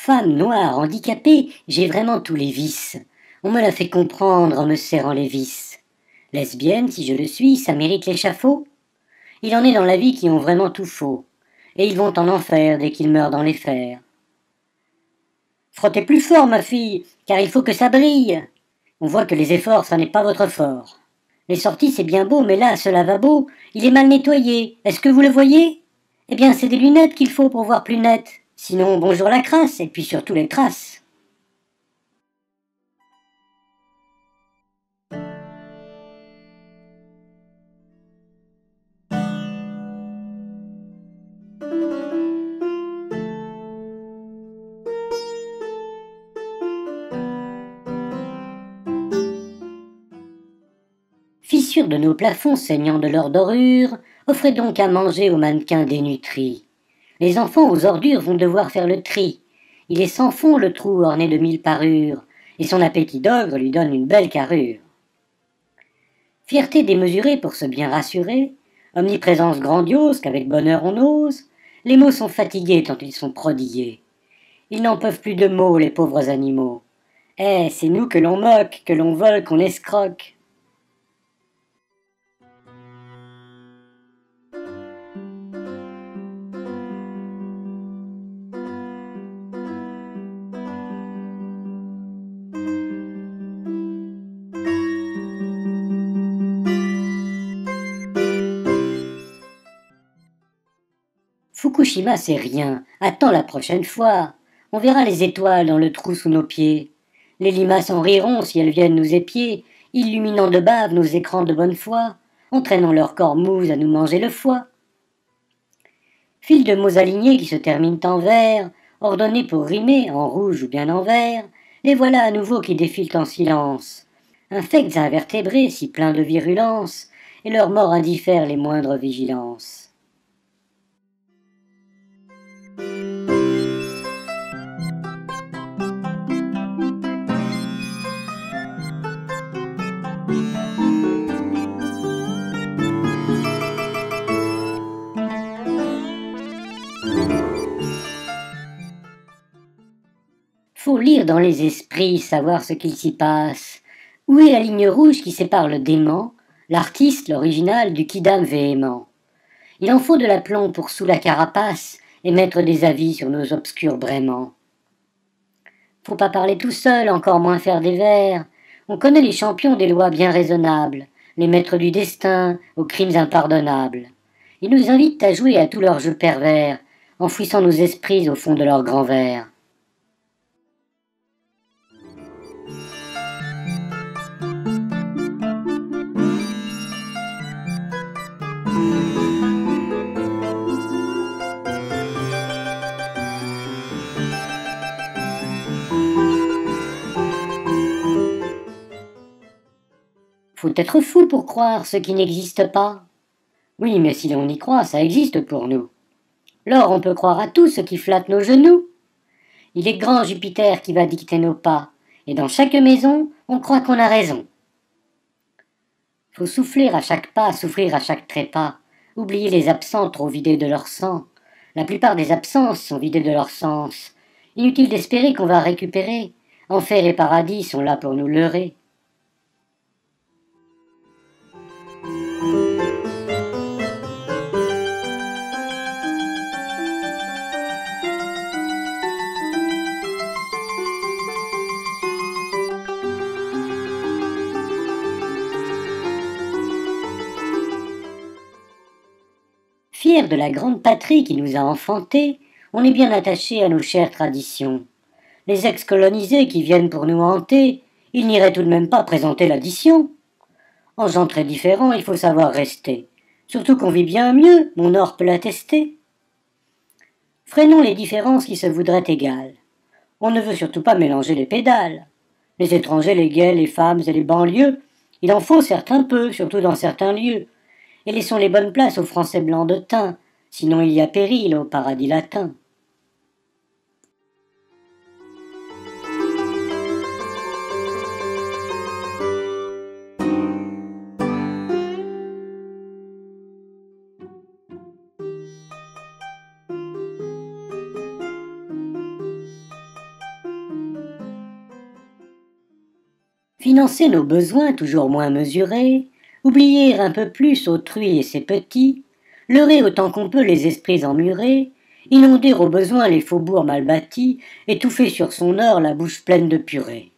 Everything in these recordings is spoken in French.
Femme noire, handicapée, j'ai vraiment tous les vices. On me l'a fait comprendre en me serrant les vis. Lesbienne, si je le suis, ça mérite l'échafaud. Il en est dans la vie qui ont vraiment tout faux, et ils vont en enfer dès qu'ils meurent dans les fers. Frottez plus fort, ma fille, car il faut que ça brille. On voit que les efforts, ça n'est pas votre fort. Les sorties, c'est bien beau, mais là, ce lavabo, il est mal nettoyé. Est-ce que vous le voyez? Eh bien, c'est des lunettes qu'il faut pour voir plus net. Sinon, bonjour la crasse, et puis surtout les traces. Fissures de nos plafonds saignant de leur dorure, offrez donc à manger aux mannequins dénutris. Les enfants aux ordures vont devoir faire le tri. Il est sans fond le trou orné de 1000 parures, et son appétit d'ogre lui donne une belle carrure. Fierté démesurée pour se bien rassurer, omniprésence grandiose qu'avec bonheur on ose, les mots sont fatigués tant ils sont prodigués. Ils n'en peuvent plus de mots, les pauvres animaux. Eh, c'est nous que l'on moque, que l'on vole, qu'on escroque. Fukushima, c'est rien. Attends la prochaine fois. On verra les étoiles dans le trou sous nos pieds. Les limaces en riront si elles viennent nous épier, illuminant de bave nos écrans de bonne foi, entraînant leurs corps mous à nous manger le foie. Fil de mots alignés qui se terminent en vers, ordonnés pour rimer en rouge ou bien en vert, les voilà à nouveau qui défilent en silence. Infects invertébrés si pleins de virulence, et leur mort indiffère les moindres vigilances. Faut lire dans les esprits, savoir ce qu'il s'y passe. Où est la ligne rouge qui sépare le dément, l'artiste, l'original, du quidam véhément? Il en faut de l'aplomb pour sous la carapace émettre des avis sur nos obscurs braiements. Faut pas parler tout seul, encore moins faire des vers. On connaît les champions des lois bien raisonnables, les maîtres du destin aux crimes impardonnables. Ils nous invitent à jouer à tous leurs jeux pervers, enfouissant nos esprits au fond de leurs grands verres. Faut être fou pour croire ce qui n'existe pas. Oui, mais si l'on y croit, ça existe pour nous. Lors on peut croire à tout ce qui flatte nos genoux. Il est grand Jupiter qui va dicter nos pas, et dans chaque maison, on croit qu'on a raison. Faut souffler à chaque pas, souffrir à chaque trépas, oublier les absents trop vidés de leur sang. La plupart des absences sont vidées de leur sens. Inutile d'espérer qu'on va récupérer. Enfer et paradis sont là pour nous leurrer. Fiers de la grande patrie qui nous a enfantés, on est bien attaché à nos chères traditions. Les ex-colonisés qui viennent pour nous hanter, ils n'iraient tout de même pas présenter l'addition. En gens très différents, il faut savoir rester. Surtout qu'on vit bien mieux, mon or peut l'attester. Freinons les différences qui se voudraient égales. On ne veut surtout pas mélanger les pédales. Les étrangers, les gays, les femmes et les banlieues, il en faut certains peu, surtout dans certains lieux. Et laissons les bonnes places aux Français blancs de teint, sinon il y a péril au paradis latin. Financer nos besoins toujours moins mesurés, oublier un peu plus autrui et ses petits, leurrer autant qu'on peut les esprits emmurés, inonder au besoin les faubourgs mal bâtis, étouffer sur son or la bouche pleine de purée.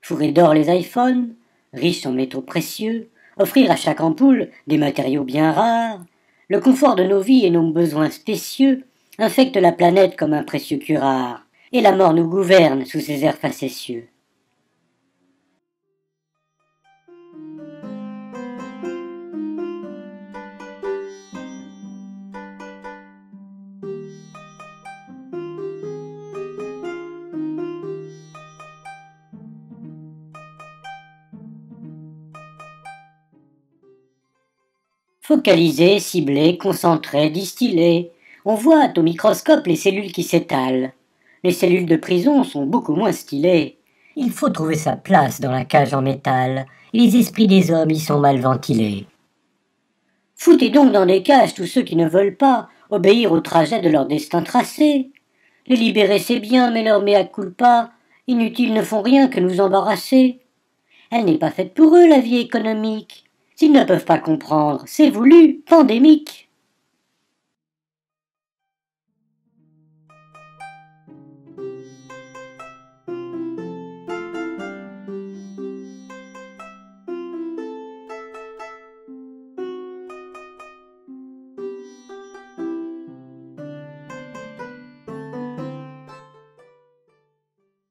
Fourrer d'or les iPhones, riches en métaux précieux, offrir à chaque ampoule des matériaux bien rares, le confort de nos vies et nos besoins spécieux infectent la planète comme un précieux curare, et la mort nous gouverne sous ses airs facétieux. Focalisé, ciblé, concentré, distillé, on voit au microscope les cellules qui s'étalent. Les cellules de prison sont beaucoup moins stylées. Il faut trouver sa place dans la cage en métal, et les esprits des hommes y sont mal ventilés. Foutez donc dans des cages tous ceux qui ne veulent pas obéir au trajet de leur destin tracé. Les libérer c'est bien, mais leur mea culpa, inutiles ne font rien que nous embarrasser. Elle n'est pas faite pour eux, la vie économique. S'ils ne peuvent pas comprendre, c'est voulu, pandémique.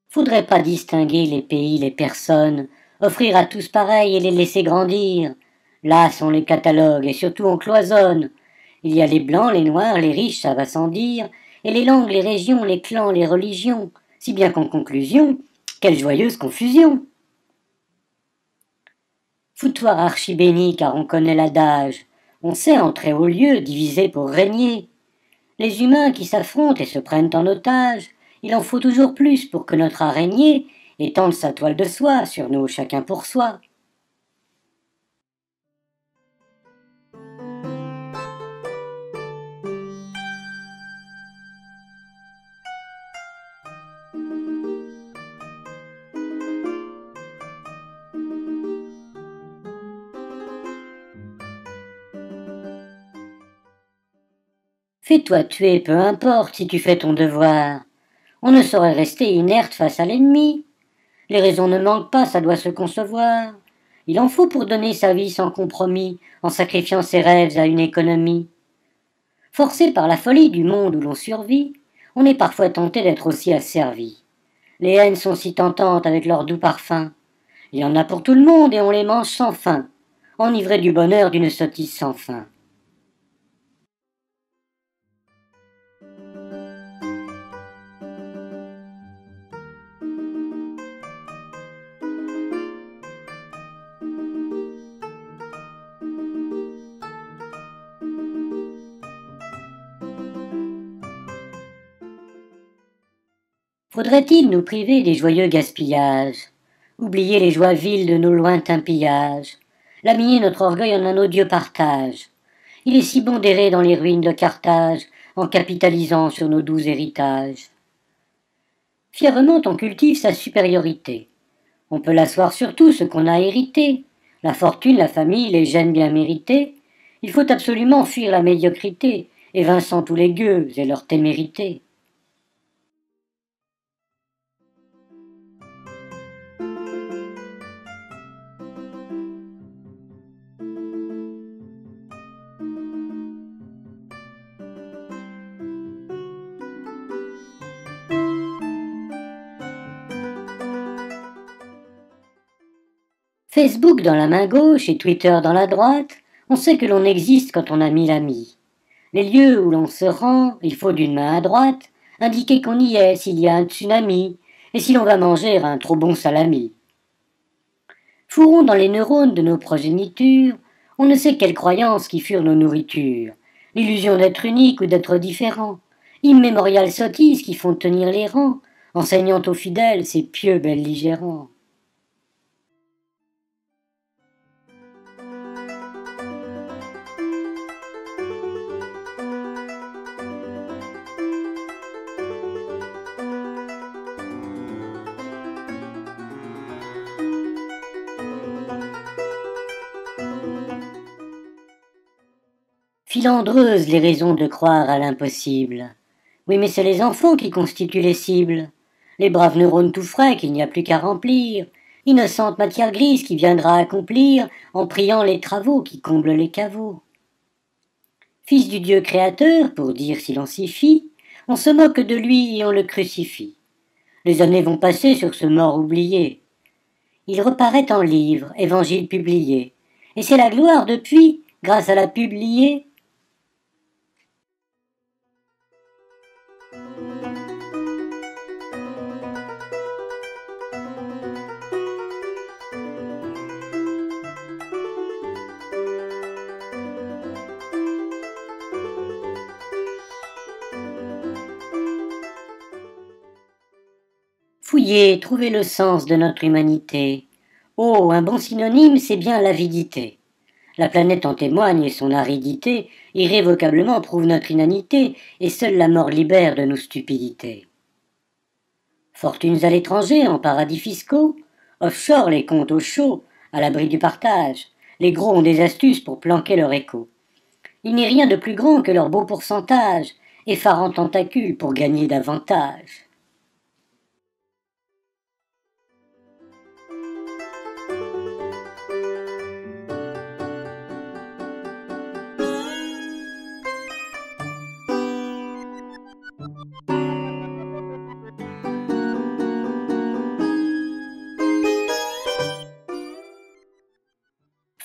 Faudrait pas distinguer les pays, les personnes, offrir à tous pareil et les laisser grandir. Là sont les catalogues et surtout on cloisonne. Il y a les blancs, les noirs, les riches, ça va sans dire, et les langues, les régions, les clans, les religions, si bien qu'en conclusion, quelle joyeuse confusion. Foutoir archibéni car on connaît l'adage, on sait entrer au lieu, diviser pour régner. Les humains qui s'affrontent et se prennent en otage, il en faut toujours plus pour que notre araignée étende sa toile de soie sur nous chacun pour soi. Fais-toi tuer, peu importe si tu fais ton devoir. On ne saurait rester inerte face à l'ennemi. Les raisons ne manquent pas, ça doit se concevoir. Il en faut pour donner sa vie sans compromis, en sacrifiant ses rêves à une économie. Forcé par la folie du monde où l'on survit, on est parfois tenté d'être aussi asservi. Les haines sont si tentantes avec leur doux parfum. Il y en a pour tout le monde et on les mange sans faim, enivrés du bonheur d'une sottise sans fin. Faudrait-il nous priver des joyeux gaspillages, oublier les joies viles de nos lointains pillages, laminer notre orgueil en un odieux partage? Il est si bon d'errer dans les ruines de Carthage, en capitalisant sur nos doux héritages. Fièrement on cultive sa supériorité. On peut l'asseoir sur tout ce qu'on a hérité, la fortune, la famille, les gènes bien mérités. Il faut absolument fuir la médiocrité, évinçant tous les gueux et leur témérité. Facebook dans la main gauche et Twitter dans la droite, on sait que l'on existe quand on a 1000 amis. Les lieux où l'on se rend, il faut d'une main à droite indiquer qu'on y est s'il y a un tsunami et si l'on va manger un trop bon salami. Fourrons dans les neurones de nos progénitures, on ne sait quelles croyances qui furent nos nourritures, l'illusion d'être unique ou d'être différent, immémoriales sottises qui font tenir les rangs, enseignant aux fidèles ces pieux belligérants. Filandreuses les raisons de croire à l'impossible. Oui, mais c'est les enfants qui constituent les cibles. Les braves neurones tout frais qu'il n'y a plus qu'à remplir. Innocente matière grise qui viendra accomplir, en priant les travaux qui comblent les caveaux. Fils du Dieu créateur, pour dire si l'on s'y fie, on se moque de lui et on le crucifie. Les années vont passer sur ce mort oublié. Il reparaît en livre, évangile publié. Et c'est la gloire depuis, grâce à la publiée. Fouillez, trouvez le sens de notre humanité. Oh, un bon synonyme, c'est bien l'avidité. La planète en témoigne et son aridité irrévocablement prouve notre inanité, et seule la mort libère de nos stupidités. Fortunes à l'étranger, en paradis fiscaux, offshore les comptes au chaud, à l'abri du partage, les gros ont des astuces pour planquer leur écho. Il n'est rien de plus grand que leur beau pourcentage, effarant tentacule pour gagner davantage.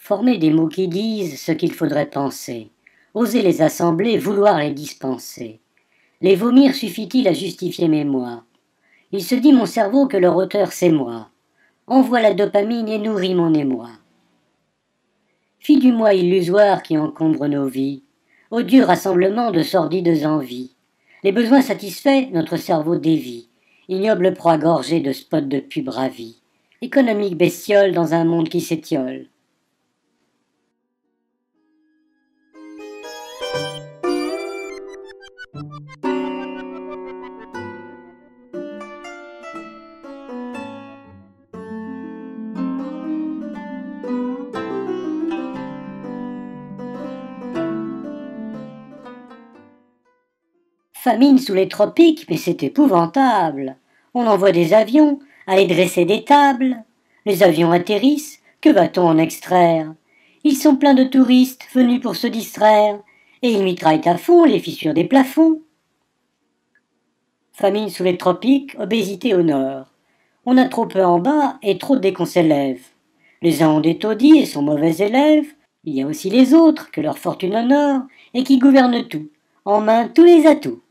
Former des mots qui disent ce qu'il faudrait penser, oser les assembler, vouloir les dispenser. Les vomir suffit-il à justifier mes mois? Il se dit mon cerveau que leur auteur c'est moi. Envoie la dopamine et nourrit mon émoi. Fille du moi illusoire qui encombre nos vies, odieux rassemblement de sordides envies. Les besoins satisfaits, notre cerveau dévie, ignoble proie gorgée de spots de pub ravis. Économique bestiole dans un monde qui s'étiole. Famine sous les tropiques, mais c'est épouvantable. On envoie des avions, aller dresser des tables. Les avions atterrissent, que va-t-on en extraire? Ils sont pleins de touristes venus pour se distraire, et ils mitraillent à fond les fissures des plafonds. Famine sous les tropiques, obésité au nord. On a trop peu en bas et trop dès qu'on s'élève. Les uns ont des taudis et sont mauvais élèves. Il y a aussi les autres que leur fortune honore et qui gouvernent tout, en main tous les atouts.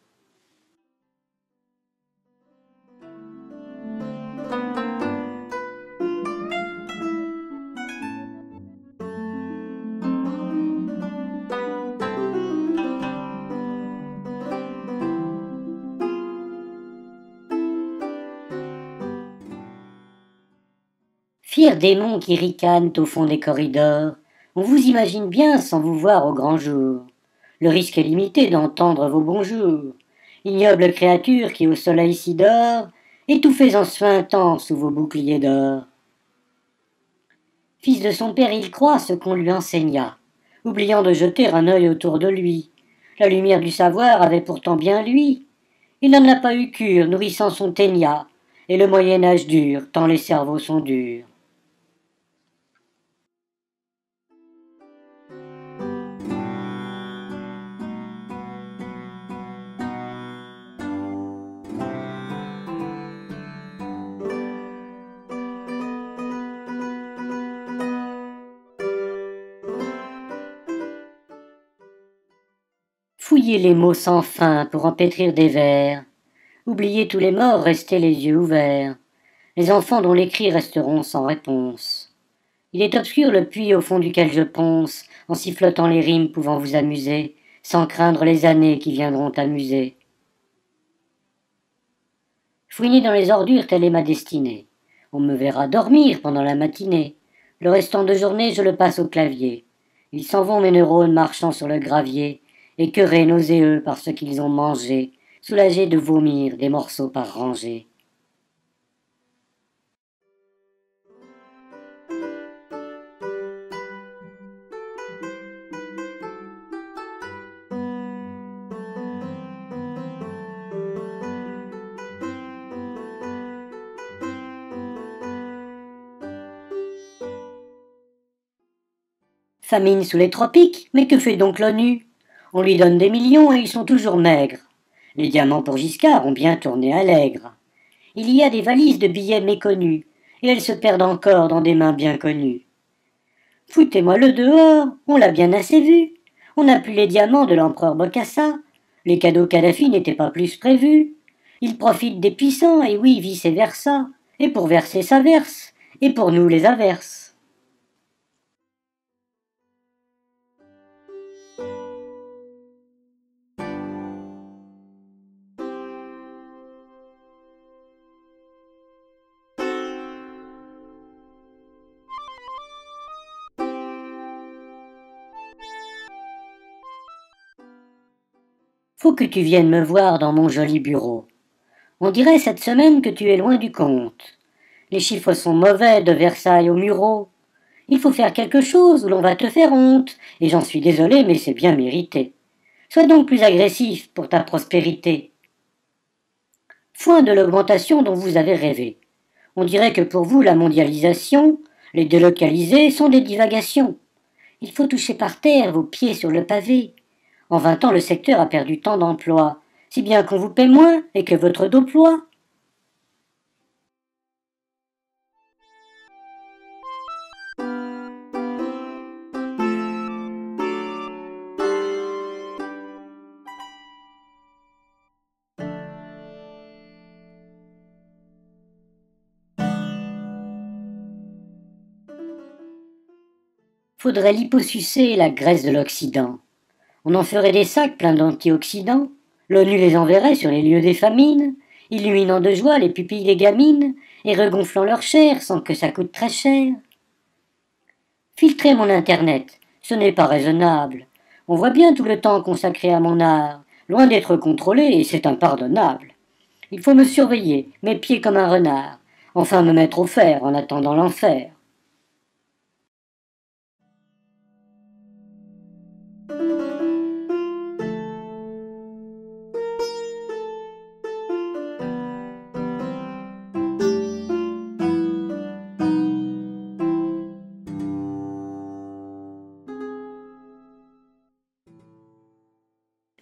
Fiers démons qui ricanent au fond des corridors, on vous imagine bien sans vous voir au grand jour. Le risque est limité d'entendre vos bonjours. Ignobles créatures qui au soleil s'y dort, étouffez en suintant sous vos boucliers d'or. Fils de son père, il croit ce qu'on lui enseigna, oubliant de jeter un œil autour de lui. La lumière du savoir avait pourtant bien lui. Il n'en a pas eu cure, nourrissant son ténia, et le Moyen-Âge dure, tant les cerveaux sont durs. Fouillez les mots sans fin pour empêtrir des vers. Oubliez tous les morts, restez les yeux ouverts. Les enfants dont les cris resteront sans réponse. Il est obscur le puits au fond duquel je ponce, en sifflotant les rimes pouvant vous amuser, sans craindre les années qui viendront amuser. Fouiner dans les ordures, telle est ma destinée. On me verra dormir pendant la matinée. Le restant de journée, je le passe au clavier. Ils s'en vont mes neurones marchant sur le gravier, écœurés, nauséeux par ce qu'ils ont mangé, soulagés de vomir des morceaux par rangées. Famine sous les tropiques, mais que fait donc l'ONU? On lui donne des millions et ils sont toujours maigres. Les diamants pour Giscard ont bien tourné à l'aigre. Il y a des valises de billets méconnus, et elles se perdent encore dans des mains bien connues. Foutez-moi le dehors, on l'a bien assez vu. On n'a plus les diamants de l'empereur Bokassa. Les cadeaux Kadhafi n'étaient pas plus prévus. Il profite des puissants, et oui, vice versa. Et pour verser ça verse, et pour nous les averses. Faut que tu viennes me voir dans mon joli bureau. On dirait cette semaine que tu es loin du compte. Les chiffres sont mauvais de Versailles au Mureau. Il faut faire quelque chose ou l'on va te faire honte, et j'en suis désolé, mais c'est bien mérité. Sois donc plus agressif pour ta prospérité. Foin de l'augmentation dont vous avez rêvé. On dirait que pour vous la mondialisation, les délocalisés sont des divagations. Il faut toucher par terre vos pieds sur le pavé. En 20 ans, le secteur a perdu tant d'emplois, si bien qu'on vous paie moins et que votre dos ploie. Faudrait liposucer la graisse de l'Occident. On en ferait des sacs pleins d'antioxydants. L'ONU les enverrait sur les lieux des famines, illuminant de joie les pupilles des gamines et regonflant leur chair sans que ça coûte très cher. Filtrer mon internet, ce n'est pas raisonnable. On voit bien tout le temps consacré à mon art, loin d'être contrôlé et c'est impardonnable. Il faut me surveiller, mes pieds comme un renard, enfin me mettre au fer en attendant l'enfer.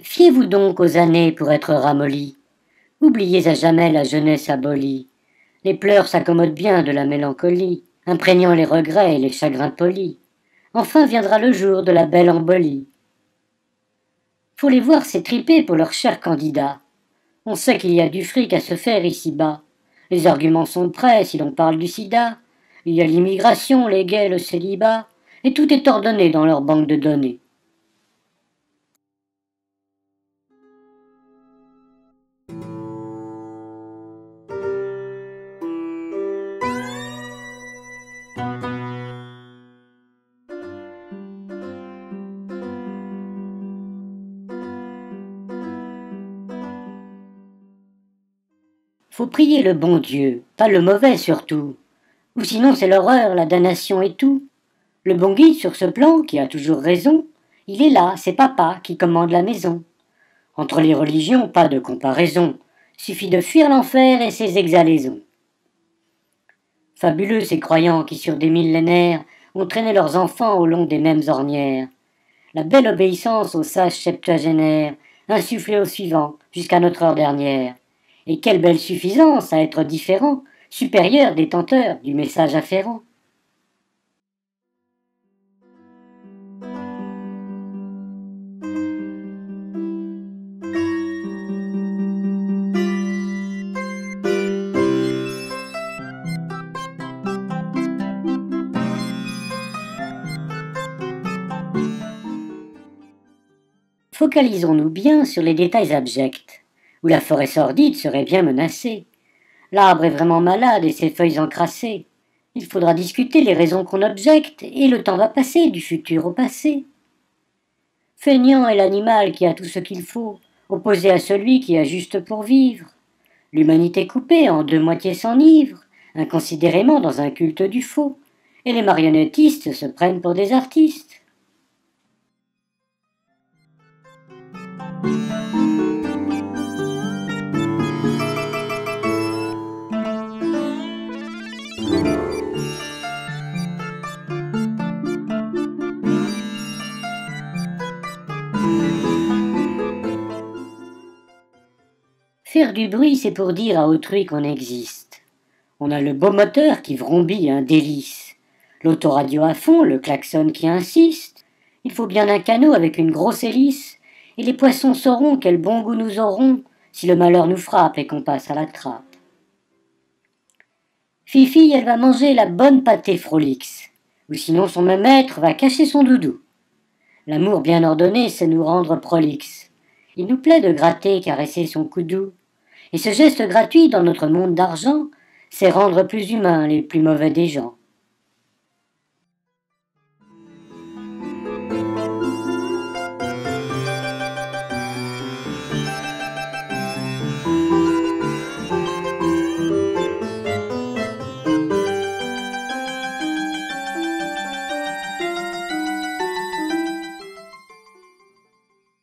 Fiez-vous donc aux années pour être ramolli. Oubliez à jamais la jeunesse abolie. Les pleurs s'accommodent bien de la mélancolie, imprégnant les regrets et les chagrins polis. Enfin viendra le jour de la belle embolie. Faut les voir s'étriper pour leurs chers candidats. On sait qu'il y a du fric à se faire ici-bas. Les arguments sont prêts si l'on parle du sida. Il y a l'immigration, les gays, le célibat, et tout est ordonné dans leur banque de données. Faut prier le bon Dieu, pas le mauvais surtout. Ou sinon c'est l'horreur, la damnation et tout. Le bon guide sur ce plan, qui a toujours raison, il est là, c'est papa qui commande la maison. Entre les religions, pas de comparaison. Suffit de fuir l'enfer et ses exhalaisons. Fabuleux ces croyants qui, sur des millénaires, ont traîné leurs enfants au long des mêmes ornières. La belle obéissance aux sages septuagénaires, insufflée au suivant, jusqu'à notre heure dernière. Et quelle belle suffisance à être différent, supérieur détenteur du message afférent. Focalisons-nous bien sur les détails abjects, où la forêt sordide serait bien menacée. L'arbre est vraiment malade et ses feuilles encrassées. Il faudra discuter les raisons qu'on objecte, et le temps va passer du futur au passé. Feignant est l'animal qui a tout ce qu'il faut, opposé à celui qui a juste pour vivre. L'humanité coupée en deux moitiés s'enivre, inconsidérément dans un culte du faux, et les marionnettistes se prennent pour des artistes. Faire du bruit, c'est pour dire à autrui qu'on existe. On a le beau moteur qui vrombit un délice, l'autoradio à fond, le klaxon qui insiste. Il faut bien un canot avec une grosse hélice, et les poissons sauront quel bon goût nous aurons si le malheur nous frappe et qu'on passe à la trappe. Fifi, elle va manger la bonne pâtée Frolix, ou sinon son même maître va cacher son doudou. L'amour bien ordonné, c'est nous rendre prolixes. Il nous plaît de gratter, caresser son cou doux. Et ce geste gratuit dans notre monde d'argent, c'est rendre plus humains les plus mauvais des gens.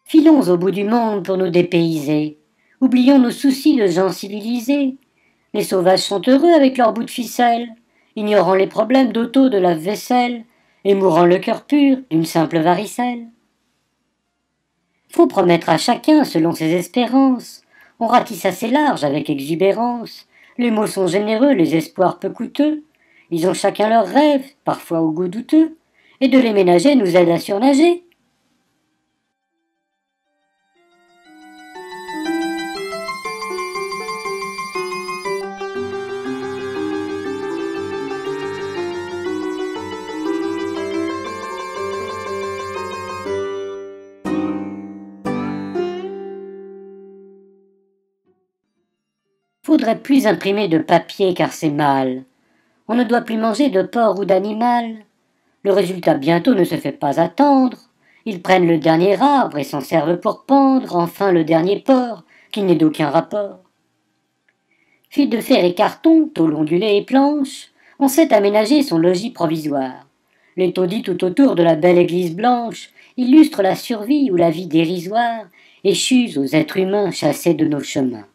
Filons au bout du monde pour nous dépayser. Oublions nos soucis de gens civilisés. Les sauvages sont heureux avec leur bout de ficelle, ignorant les problèmes d'auto de lave-vaisselle et mourant le cœur pur d'une simple varicelle. Faut promettre à chacun selon ses espérances. On ratisse assez large avec exubérance. Les mots sont généreux, les espoirs peu coûteux. Ils ont chacun leurs rêves, parfois au goût douteux, et de les ménager nous aide à surnager. Faudrait plus imprimer de papier car c'est mal. On ne doit plus manger de porc ou d'animal. Le résultat bientôt ne se fait pas attendre. Ils prennent le dernier arbre et s'en servent pour pendre enfin le dernier porc, qui n'est d'aucun rapport. Fil de fer et carton, tôle ondulée et planche, on sait aménager son logis provisoire. Les taudis tout autour de la belle église blanche illustrent la survie ou la vie dérisoire, échus aux êtres humains chassés de nos chemins.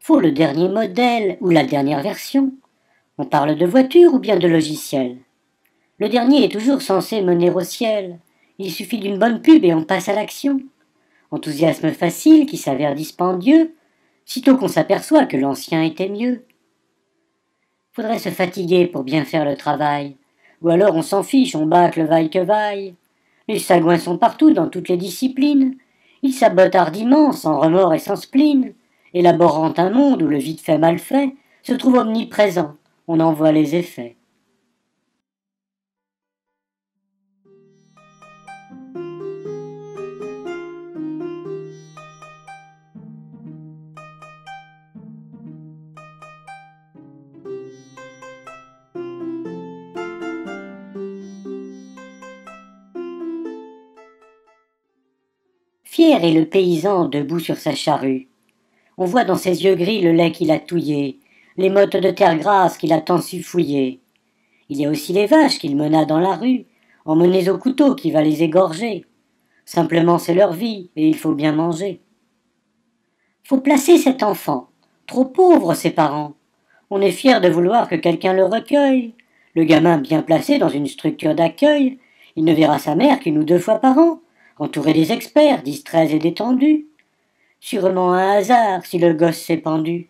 Faut le dernier modèle ou la dernière version. On parle de voiture ou bien de logiciel. Le dernier est toujours censé mener au ciel. Il suffit d'une bonne pub et on passe à l'action. Enthousiasme facile qui s'avère dispendieux, sitôt qu'on s'aperçoit que l'ancien était mieux. Faudrait se fatiguer pour bien faire le travail. Ou alors on s'en fiche, on bâcle vaille que vaille. Les sagouins sont partout dans toutes les disciplines. Ils sabotent hardiment, sans remords et sans spleen. Élaborant un monde où le vite fait mal fait se trouve omniprésent, on en voit les effets. Fier est le paysan debout sur sa charrue. On voit dans ses yeux gris le lait qu'il a touillé, les mottes de terre grasse qu'il a tant su fouiller. Il y a aussi les vaches qu'il mena dans la rue, emmenées au couteau qui va les égorger. Simplement c'est leur vie, et il faut bien manger. Faut placer cet enfant, trop pauvre ses parents. On est fier de vouloir que quelqu'un le recueille. Le gamin bien placé dans une structure d'accueil, il ne verra sa mère qu'une ou deux fois par an, entouré des experts, distraits et détendus. Sûrement un hasard si le gosse s'est pendu.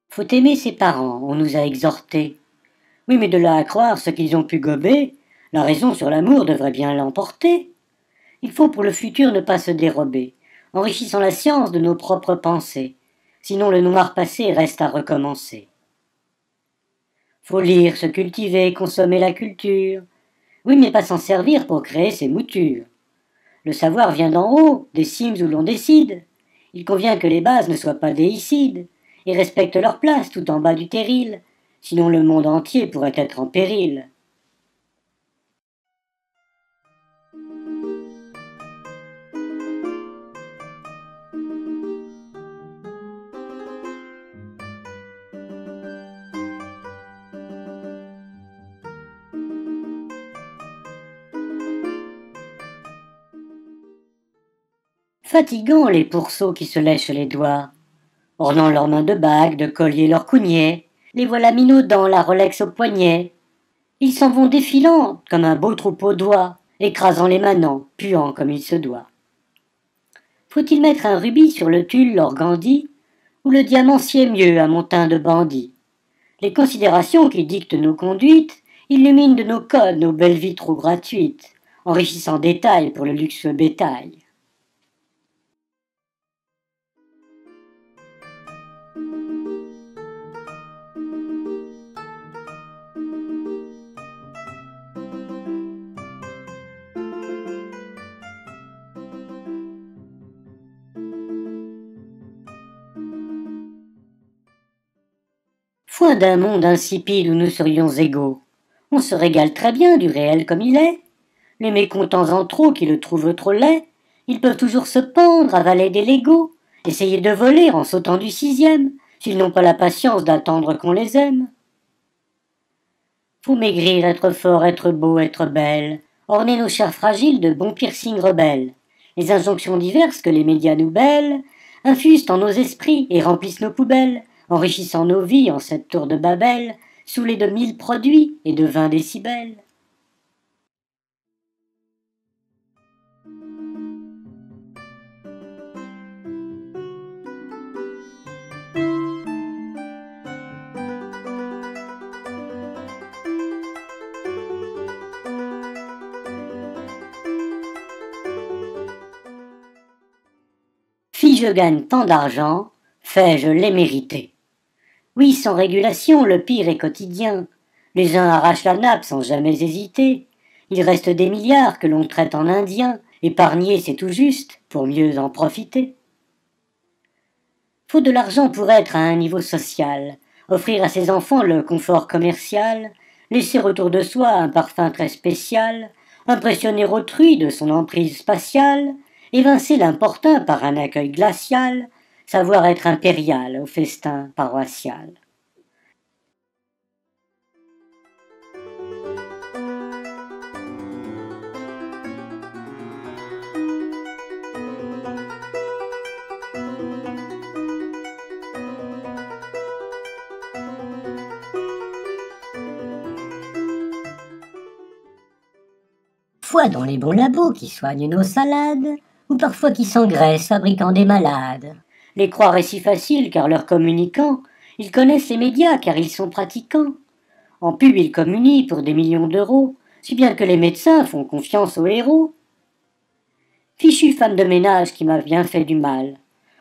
Faut aimer ses parents, on nous a exhortés. Oui, mais de là à croire ce qu'ils ont pu gober, la raison sur l'amour devrait bien l'emporter. Il faut pour le futur ne pas se dérober, enrichissant la science de nos propres pensées, sinon le noir passé reste à recommencer. Faut lire, se cultiver, consommer la culture. Oui, mais pas s'en servir pour créer ses moutures. Le savoir vient d'en haut, des cimes où l'on décide. Il convient que les bases ne soient pas déicides, et respectent leur place tout en bas du terril, sinon le monde entier pourrait être en péril. Fatigants les pourceaux qui se lèchent les doigts, ornant leurs mains de bagues, de colliers leurs cougnets, les voilà minaudant la Rolex au poignet. Ils s'en vont défilant comme un beau troupeau d'oies, écrasant les manants, puant comme il se doit. Faut-il mettre un rubis sur le tulle l'organdi, ou le diamant sied mieux à mon teint de bandit? Les considérations qui dictent nos conduites illuminent de nos codes nos belles vies trop gratuites, enrichissant détails pour le luxueux bétail. Foi d'un monde insipide où nous serions égaux. On se régale très bien du réel comme il est. Les mécontents en trop qui le trouvent trop laid, ils peuvent toujours se pendre, avaler des Legos, essayer de voler en sautant du sixième, s'ils n'ont pas la patience d'attendre qu'on les aime. Faut maigrir, être fort, être beau, être belle, orner nos chairs fragiles de bons piercings rebelles. Les injonctions diverses que les médias nous bêlent infusent en nos esprits et remplissent nos poubelles, enrichissant nos vies en cette tour de Babel, saoulés de 1000 produits et de 20 décibels. Je gagne tant d'argent, fais-je l'ai mérité. Oui, sans régulation, le pire est quotidien. Les uns arrachent la nappe sans jamais hésiter. Il reste des milliards que l'on traite en indiens. Épargner, c'est tout juste, pour mieux en profiter. Faut de l'argent pour être à un niveau social, offrir à ses enfants le confort commercial, laisser autour de soi un parfum très spécial, impressionner autrui de son emprise spatiale, évincer l'importun par un accueil glacial, savoir être impérial au festin paroissial. Foi dans les bons labos qui soignent nos salades, ou parfois qui s'engraissent fabriquant des malades. Les croire est si facile car leurs communicants, ils connaissent les médias car ils sont pratiquants. En pub ils communient pour des millions d'euros, si bien que les médecins font confiance aux héros. Fichue femme de ménage qui m'a bien fait du mal.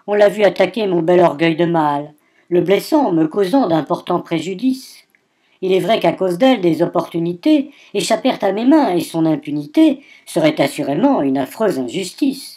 On l'a vu attaquer mon bel orgueil de mâle, le blessant, me causant d'importants préjudices. Il est vrai qu'à cause d'elle, des opportunités échappèrent à mes mains et son impunité serait assurément une affreuse injustice.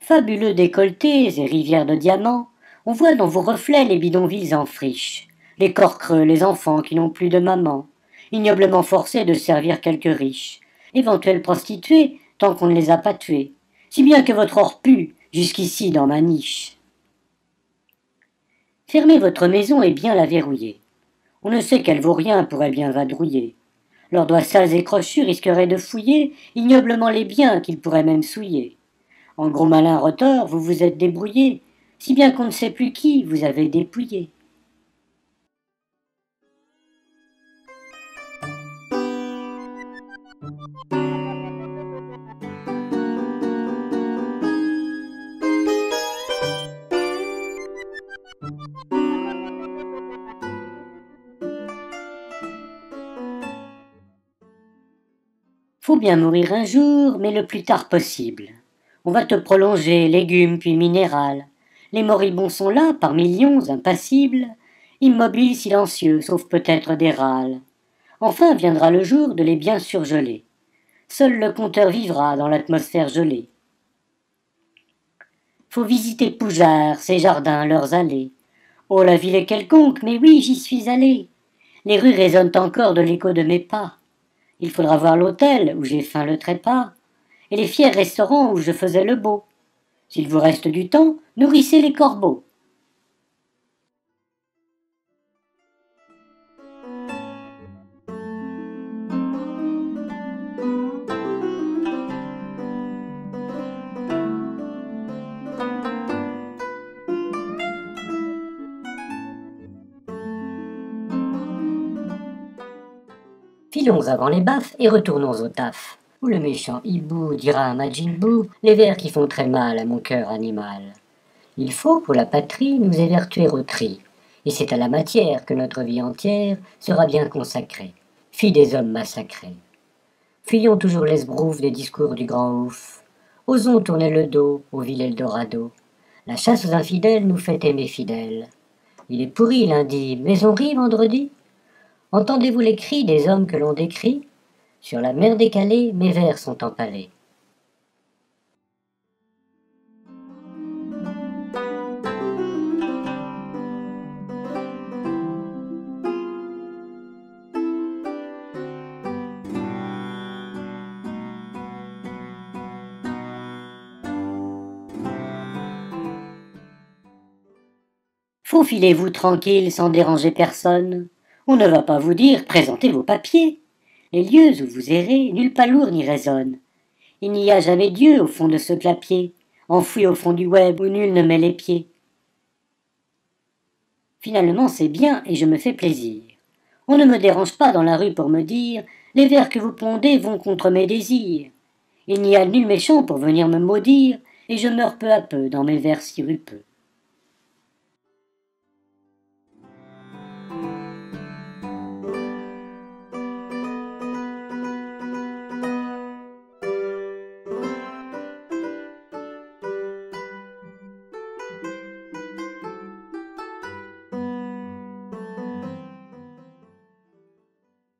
Fabuleux décolletés et rivières de diamants, on voit dans vos reflets les bidonvilles en friche, les corps creux, les enfants qui n'ont plus de maman, ignoblement forcés de servir quelques riches, éventuelles prostituées tant qu'on ne les a pas tués, si bien que votre or pue jusqu'ici dans ma niche. Fermez votre maison et bien la verrouiller. On ne sait qu'elle vaut rien pourrait bien vadrouiller. Leurs doigts sales et crochus risqueraient de fouiller ignoblement les biens qu'ils pourraient même souiller. En gros malin retors, vous vous êtes débrouillé, si bien qu'on ne sait plus qui vous avez dépouillé. Faut bien mourir un jour, mais le plus tard possible. On va te prolonger, légumes puis minéral. Les moribonds sont là, par millions, impassibles, immobiles, silencieux, sauf peut-être des râles. Enfin viendra le jour de les bien surgeler. Seul le compteur vivra dans l'atmosphère gelée. Faut visiter Poujart, ses jardins, leurs allées. Oh, la ville est quelconque, mais oui, j'y suis allé. Les rues résonnent encore de l'écho de mes pas. Il faudra voir l'hôtel où j'ai feint le trépas, et les fiers restaurants où je faisais le beau. S'il vous reste du temps, nourrissez les corbeaux. Filons avant les baffes et retournons au taf, où le méchant hibou dira à Majin Buu les vers qui font très mal à mon cœur animal. Il faut, pour la patrie, nous évertuer au tri, et c'est à la matière que notre vie entière sera bien consacrée, fille des hommes massacrés. Fuyons toujours l'esbrouf des discours du grand ouf, osons tourner le dos au vil Eldorado. La chasse aux infidèles nous fait aimer fidèles. Il est pourri lundi, mais on rit vendredi. Entendez-vous les cris des hommes que l'on décrit? Sur la mer décalée, mes vers sont empalés. Faufilez-vous tranquille sans déranger personne. On ne va pas vous dire présentez vos papiers. Les lieux où vous errez, nul pas lourd n'y résonne. Il n'y a jamais Dieu au fond de ce clapier, enfoui au fond du web où nul ne met les pieds. Finalement c'est bien et je me fais plaisir. On ne me dérange pas dans la rue pour me dire les vers que vous pondez vont contre mes désirs. Il n'y a nul méchant pour venir me maudire, et je meurs peu à peu dans mes vers sirupeux.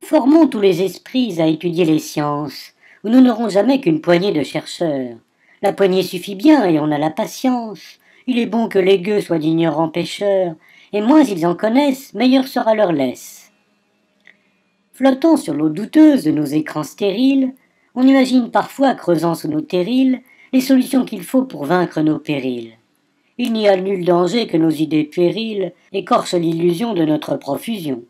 Formons tous les esprits à étudier les sciences, où nous n'aurons jamais qu'une poignée de chercheurs. La poignée suffit bien et on a la patience. Il est bon que les gueux soient d'ignorants pêcheurs, et moins ils en connaissent, meilleure sera leur laisse. Flottant sur l'eau douteuse de nos écrans stériles, on imagine parfois, creusant sous nos terrils, les solutions qu'il faut pour vaincre nos périls. Il n'y a nul danger que nos idées puériles écorchent l'illusion de notre profusion.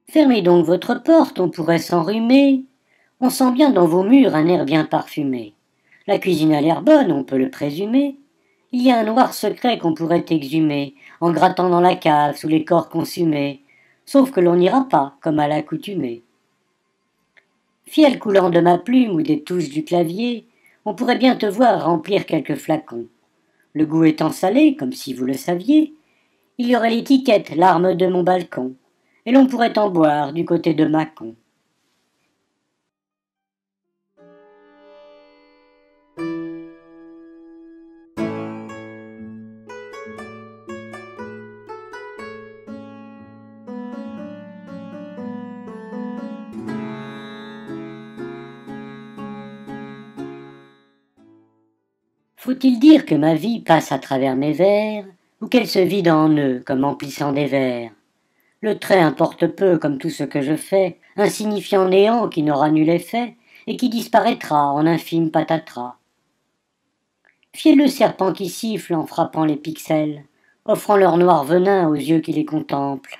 Fermez donc votre porte, on pourrait s'enrhumer. On sent bien dans vos murs un air bien parfumé. La cuisine a l'air bonne, on peut le présumer. Il y a un noir secret qu'on pourrait exhumer, en grattant dans la cave sous les corps consumés. Sauf que l'on n'ira pas, comme à l'accoutumée. Fiel coulant de ma plume ou des touches du clavier, on pourrait bien te voir remplir quelques flacons. Le goût étant salé, comme si vous le saviez, il y aurait l'étiquette, l'arme de mon balcon, et l'on pourrait en boire du côté de Mâcon. Faut-il dire que ma vie passe à travers mes vers, ou qu'elle se vide en eux, comme emplissant des vers? Le trait importe peu, comme tout ce que je fais, insignifiant néant qui n'aura nul effet, et qui disparaîtra en infime patatras. Fiez-le serpent qui siffle en frappant les pixels, offrant leur noir venin aux yeux qui les contemplent.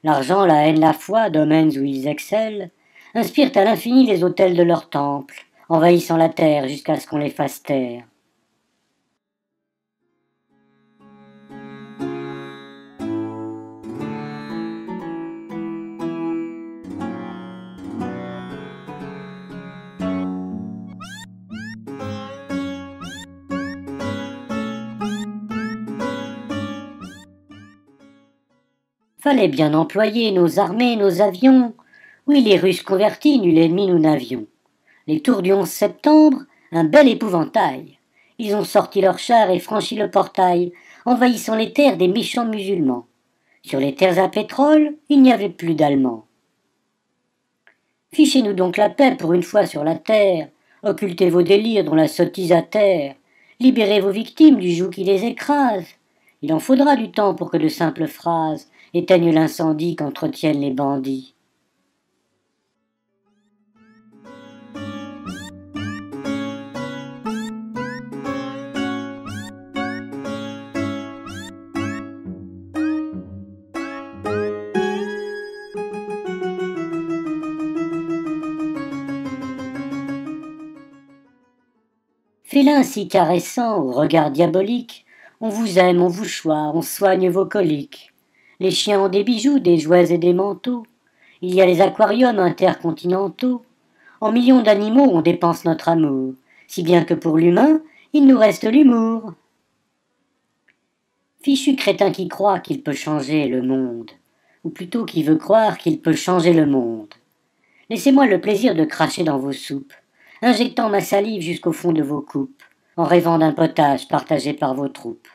L'argent, la haine, la foi, domaines où ils excellent, inspirent à l'infini les autels de leurs temples, envahissant la terre jusqu'à ce qu'on les fasse taire. Fallait bien employer nos armées, nos avions. Oui, les Russes convertis, nul ennemi nous n'avions. Les tours du 11 septembre, un bel épouvantail. Ils ont sorti leurs chars et franchi le portail, envahissant les terres des méchants musulmans. Sur les terres à pétrole, il n'y avait plus d'Allemands. Fichez-nous donc la paix pour une fois sur la terre. Occultez vos délires dont la sottise atterre. Libérez vos victimes du joug qui les écrase. Il en faudra du temps pour que de simples phrases éteignent l'incendie qu'entretiennent les bandits. Félin si caressant, au regard diabolique, on vous aime, on vous choit, on soigne vos coliques. Les chiens ont des bijoux, des jouets et des manteaux. Il y a les aquariums intercontinentaux. En millions d'animaux on dépense notre amour, si bien que pour l'humain, il nous reste l'humour. Fichu crétin qui croit qu'il peut changer le monde, ou plutôt qui veut croire qu'il peut changer le monde. Laissez-moi le plaisir de cracher dans vos soupes, injectant ma salive jusqu'au fond de vos coupes, en rêvant d'un potage partagé par vos troupes.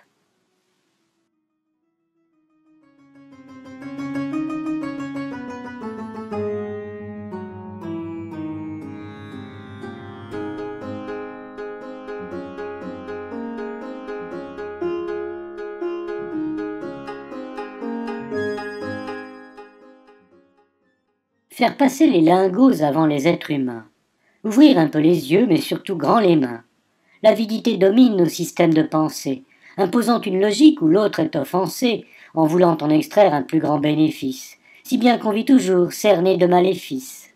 Faire passer les lingots avant les êtres humains. Ouvrir un peu les yeux, mais surtout grand les mains. L'avidité domine nos systèmes de pensée, imposant une logique où l'autre est offensé, en voulant en extraire un plus grand bénéfice, si bien qu'on vit toujours cerné de maléfices.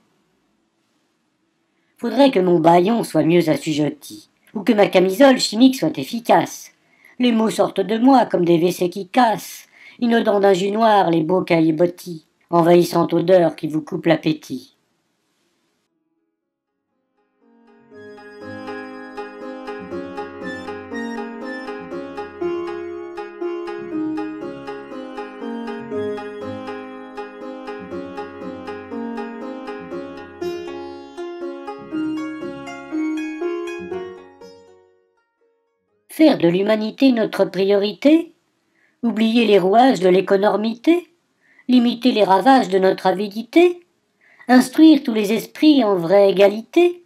Faudrait que mon bâillon soit mieux assujetti, ou que ma camisole chimique soit efficace. Les mots sortent de moi comme des WC qui cassent, inondant d'un jus noir les beaux caillebotis, envahissante odeur qui vous coupe l'appétit. Faire de l'humanité notre priorité? Oublier les rouages de l'éconormité? Limiter les ravages de notre avidité? Instruire tous les esprits en vraie égalité?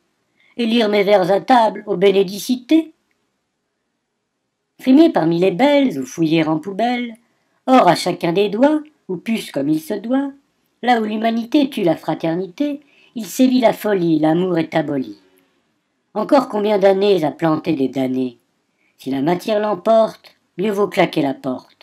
Et lire mes vers à table aux bénédicités? Frimer parmi les belles ou fouiller en poubelle, or à chacun des doigts, ou puce comme il se doit, là où l'humanité tue la fraternité, il sévit la folie, l'amour est aboli. Encore combien d'années à planter des damnés? Si la matière l'emporte, mieux vaut claquer la porte.